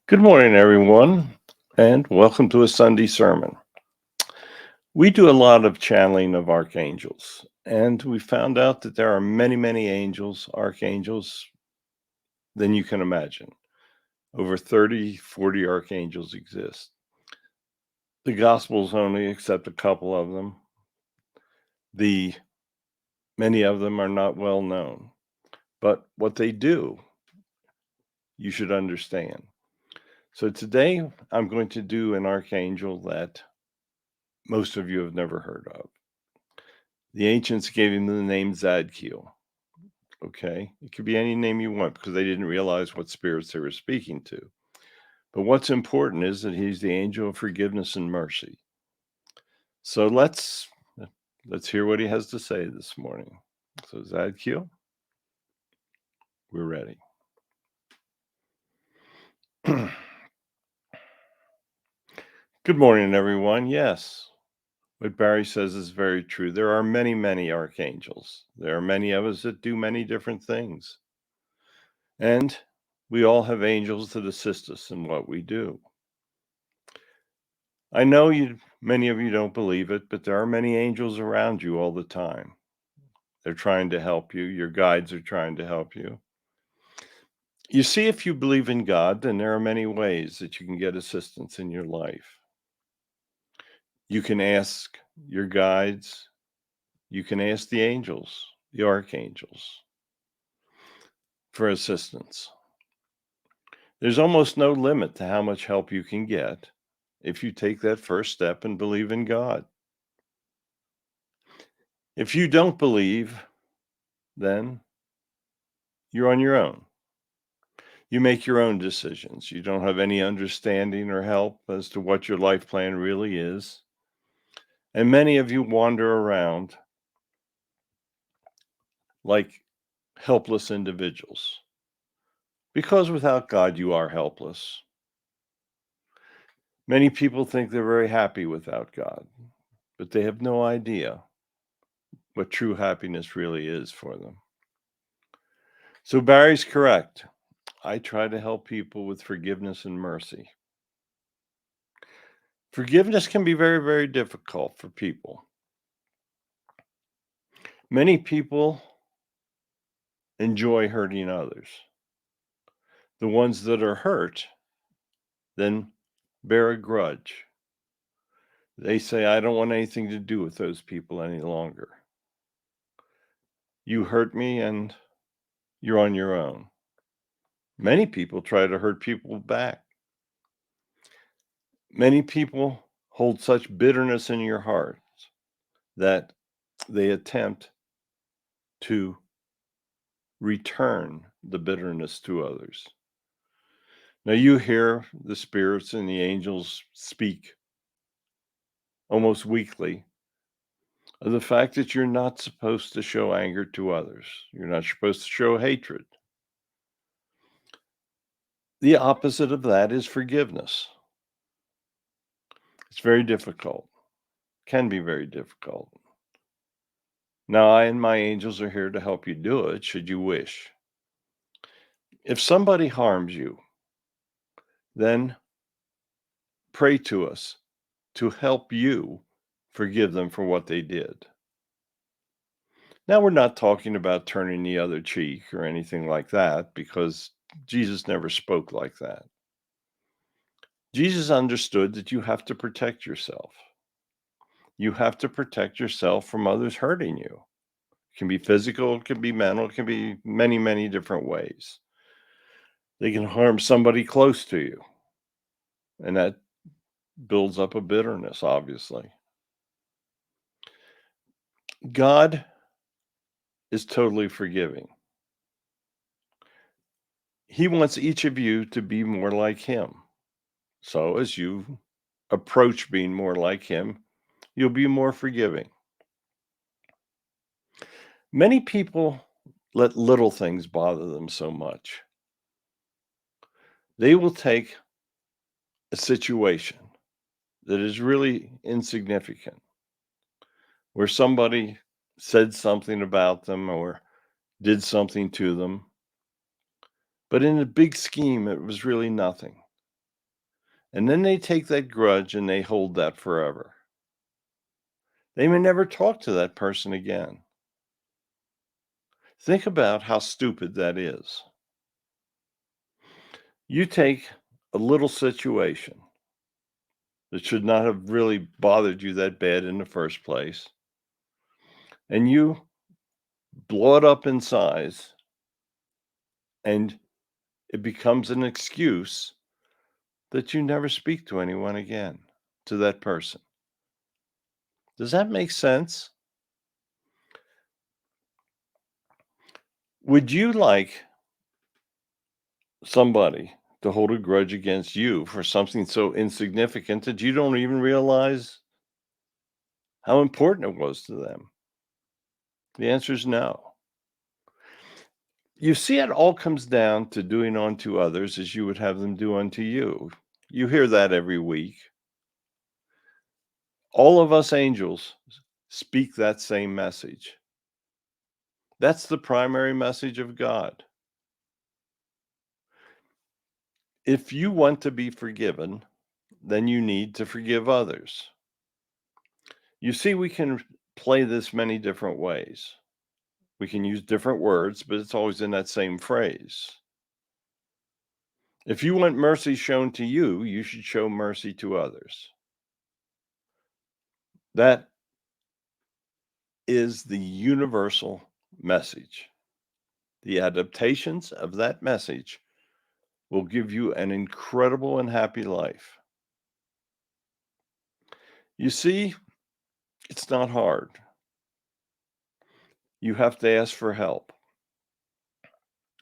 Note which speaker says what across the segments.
Speaker 1: Good morning, everyone, and welcome to a Sunday sermon. We do a lot of channeling of archangels, and we found out that there are many, many angels, archangels, than you can imagine. Over 30, 40 archangels exist. The Gospels only accept a couple of them. The Many of them are not well known, but what they do, you should understand. So today, I'm going to do an archangel that most of you have never heard of. The ancients gave him the name Zadkiel. Okay. It could be any name you want because they didn't realize what spirits they were speaking to. But what's important is that he's the angel of forgiveness and mercy. So let's hear what he has to say this morning. So Zadkiel, we're ready. Good morning, everyone. Yes, what Barry says is very true. There are many, many archangels. There are many of us that do many different things. And we all have angels that assist us in what we do. I know many of you don't believe it, but there are many angels around you all the time. They're trying to help you. Your guides are trying to help you. You see, if you believe in God, then there are many ways that you can get assistance in your life. You can ask your guides, you can ask the angels, the archangels, for assistance. There's almost no limit to how much help you can get if you take that first step and believe in God. If you don't believe, then you're on your own. You make your own decisions. You don't have any understanding or help as to what your life plan really is. And many of you wander around like helpless individuals because without God, you are helpless. Many people think they're very happy without God, but they have no idea what true happiness really is for them. So Barry's correct. I try to help people with forgiveness and mercy. Forgiveness can be very, very difficult for people. Many people enjoy hurting others. The ones that are hurt then bear a grudge. They say, I don't want anything to do with those people any longer. You hurt me and you're on your own. Many people try to hurt people back. Many people hold such bitterness in your heart that they attempt to return the bitterness to others. Now, you hear the spirits and the angels speak almost weekly of the fact that you're not supposed to show anger to others. You're not supposed to show hatred. The opposite of that is forgiveness. It's very difficult, can be very difficult. Now, I and my angels are here to help you do it should you wish. If somebody harms you, then pray to us to help you forgive them for what they did. Now, we're not talking about turning the other cheek or anything like that because Jesus never spoke like that. Jesus understood that you have to protect yourself. You have to protect yourself from others hurting you. It can be physical, it can be mental, it can be many, many different ways. They can harm somebody close to you, and that builds up a bitterness, obviously. God is totally forgiving. He wants each of you to be more like Him. So, as you approach being more like Him, you'll be more forgiving. Many people let little things bother them so much. They will take a situation that is really insignificant, where somebody said something about them or did something to them, but in the big scheme, it was really nothing. And then they take that grudge and they hold that forever. They may never talk to that person again. Think about how stupid that is. You take a little situation that should not have really bothered you that bad in the first place, and you blow it up in size, and it becomes an excuse that you never speak to anyone again, to that person. Does that make sense? Would you like somebody to hold a grudge against you for something so insignificant that you don't even realize how important it was to them? The answer is no. You see, it all comes down to doing unto others as you would have them do unto you. You hear that every week. All of us angels speak that same message. That's the primary message of God. If you want to be forgiven, then you need to forgive others. You see, we can play this many different ways. We can use different words, but it's always in that same phrase. If you want mercy shown to you, you should show mercy to others. That is the universal message. The adaptations of that message will give you an incredible and happy life. You see, it's not hard. You have to ask for help.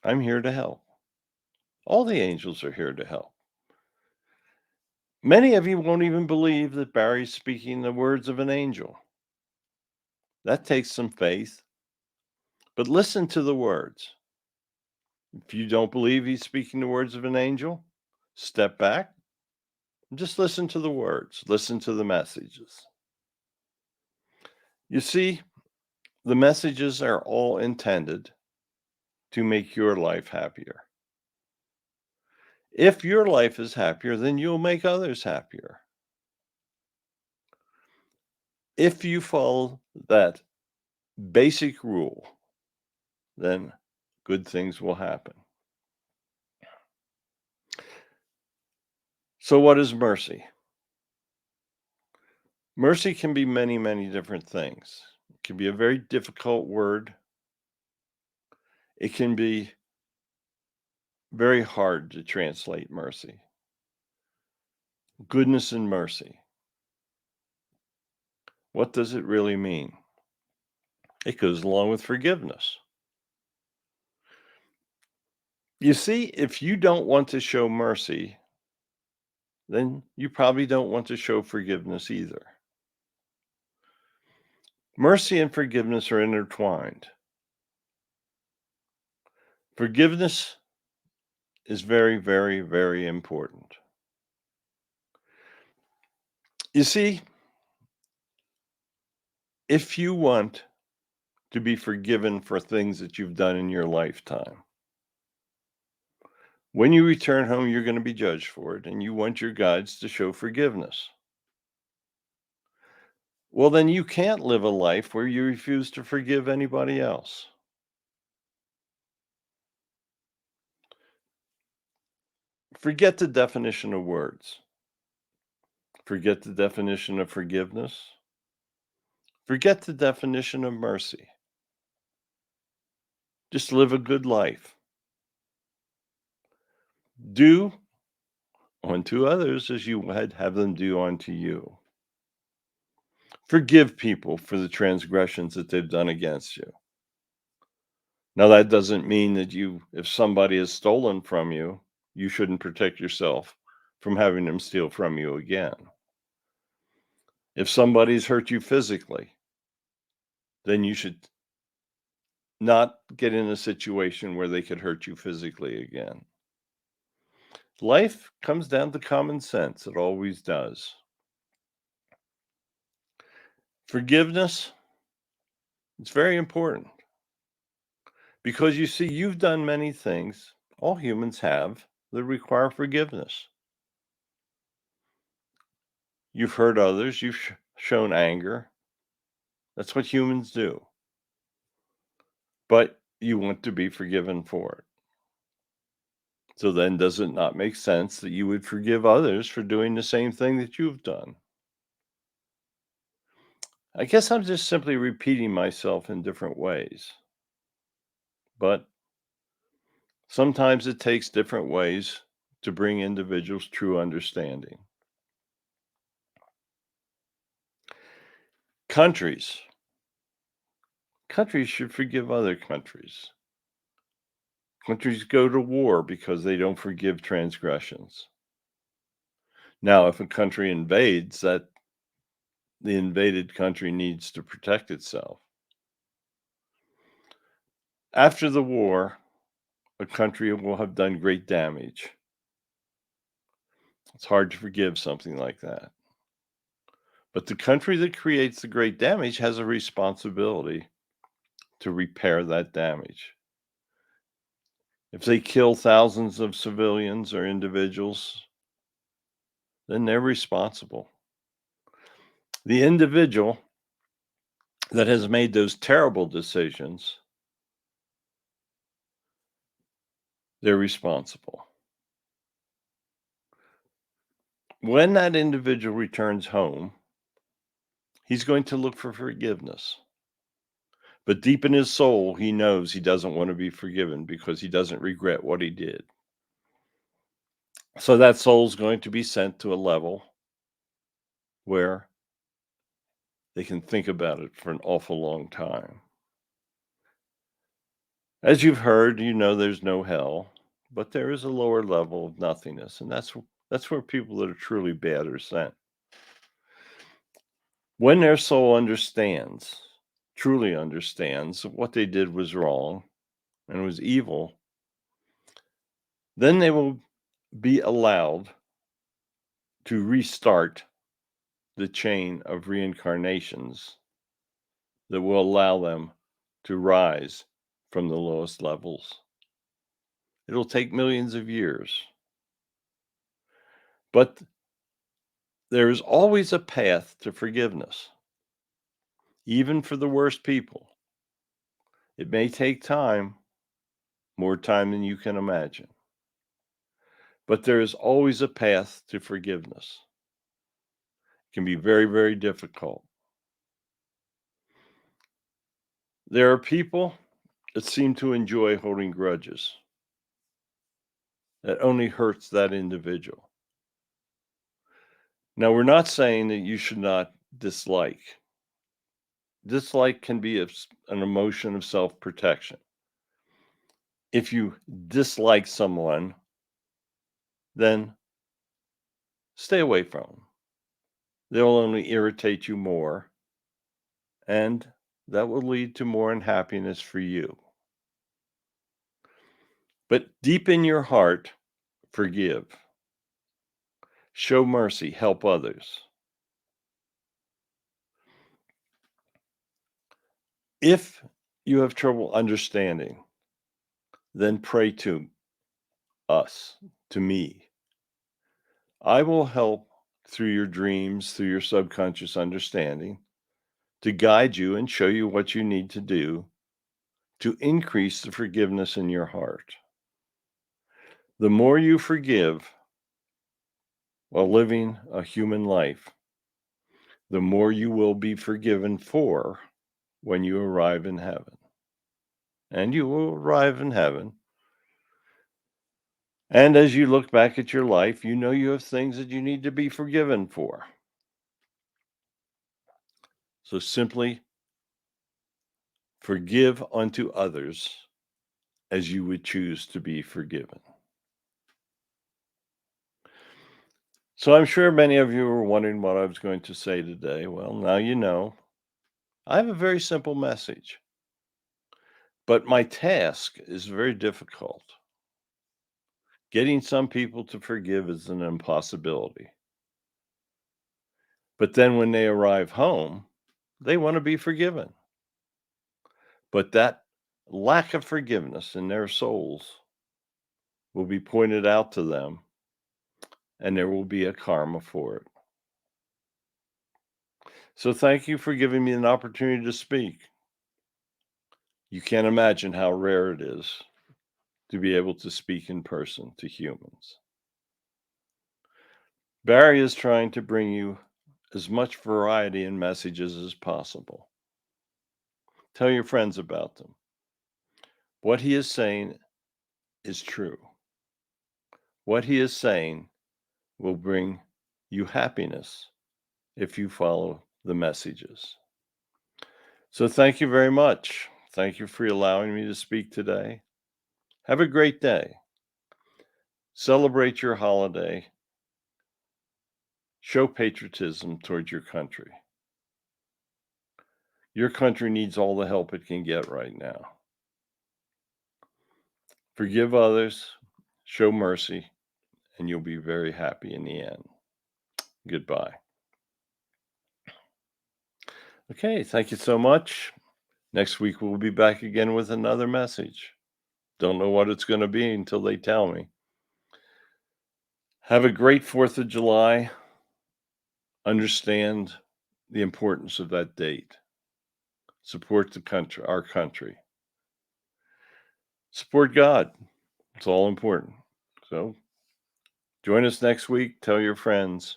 Speaker 1: I'm here to help. All the angels are here to help. Many of you won't even believe that Barry's speaking the words of an angel. That takes some faith. But listen to the words. If you don't believe he's speaking the words of an angel, step back and just listen to the words, listen to the messages. You see, the messages are all intended to make your life happier. If your life is happier, then you'll make others happier. If you follow that basic rule, then good things will happen. So, what is mercy? Mercy can be many, many different things. It can be a very difficult word. It can be very hard to translate mercy. Goodness and mercy. What does it really mean? It goes along with forgiveness. You see, if you don't want to show mercy, then you probably don't want to show forgiveness either. Mercy and forgiveness are intertwined. Forgiveness is very, very, very important. You see, if you want to be forgiven for things that you've done in your lifetime, when you return home, you're going to be judged for it, and you want your guides to show forgiveness. Well, then you can't live a life where you refuse to forgive anybody else. Forget the definition of words. Forget the definition of forgiveness. Forget the definition of mercy. Just live a good life. Do unto others as you would have them do unto you. Forgive people for the transgressions that they've done against you. Now, that doesn't mean that if somebody has stolen from you, you shouldn't protect yourself from having them steal from you again. If somebody's hurt you physically, then you should not get in a situation where they could hurt you physically again. Life comes down to common sense. It always does. Forgiveness, it's very important because you see, you've done many things, all humans have, that require forgiveness. You've hurt others, you've shown anger. That's what humans do. But you want to be forgiven for it. So then, does it not make sense that you would forgive others for doing the same thing that you've done? I guess I'm just simply repeating myself in different ways. But sometimes it takes different ways to bring individuals true understanding. Countries. Countries should forgive other countries. Countries go to war because they don't forgive transgressions. Now, if a country invades, that the invaded country needs to protect itself. After the war, a country will have done great damage. It's hard to forgive something like that. But the country that creates the great damage has a responsibility to repair that damage. If they kill thousands of civilians or individuals, then they're responsible. The individual that has made those terrible decisions, they're responsible. When that individual returns home, he's going to look for forgiveness. But deep in his soul, he knows he doesn't want to be forgiven because he doesn't regret what he did. So that soul's going to be sent to a level where they can think about it for an awful long time. As you've heard, you know there's no hell, but there is a lower level of nothingness, and that's where people that are truly bad are sent. When their soul understands, truly understands that what they did was wrong and was evil, then they will be allowed to restart the chain of reincarnations that will allow them to rise from the lowest levels. It'll take millions of years. But there is always a path to forgiveness, even for the worst people. It may take time, more time than you can imagine, but there is always a path to forgiveness. It can be very, very difficult. There are people that seem to enjoy holding grudges. That only hurts that individual. Now, we're not saying that you should not dislike. Dislike can be an emotion of self protection. If you dislike someone, then stay away from them. They'll only irritate you more, and that will lead to more unhappiness for you. But deep in your heart, forgive. Show mercy, help others. If you have trouble understanding, then pray to us, to me. I will help through your dreams, through your subconscious understanding, to guide you and show you what you need to do to increase the forgiveness in your heart. The more you forgive while living a human life, the more you will be forgiven for when you arrive in heaven. And you will arrive in heaven. And as you look back at your life, you know you have things that you need to be forgiven for. So simply forgive unto others as you would choose to be forgiven. So I'm sure many of you were wondering what I was going to say today. Well, now you know. I have a very simple message, but my task is very difficult. Getting some people to forgive is an impossibility. But then when they arrive home, they want to be forgiven. But that lack of forgiveness in their souls will be pointed out to them, and there will be a karma for it. So thank you for giving me an opportunity to speak. You can't imagine how rare it is to be able to speak in person to humans. Barry is trying to bring you as much variety in messages as possible. Tell your friends about them. What he is saying is true. What he is saying will bring you happiness if you follow the messages. So thank you very much. Thank you for allowing me to speak today. Have a great day. Celebrate your holiday. Show patriotism towards your country. Your country needs all the help it can get right now. Forgive others, show mercy, and you'll be very happy in the end. Goodbye. Okay, thank you so much. Next week, we'll be back again with another message. Don't know what it's going to be until they tell me. Have a great 4th of July. Understand the importance of that date. Support the country, our country. Support God. It's all important. So join us next week. Tell your friends.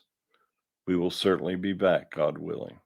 Speaker 1: We will certainly be back, God willing.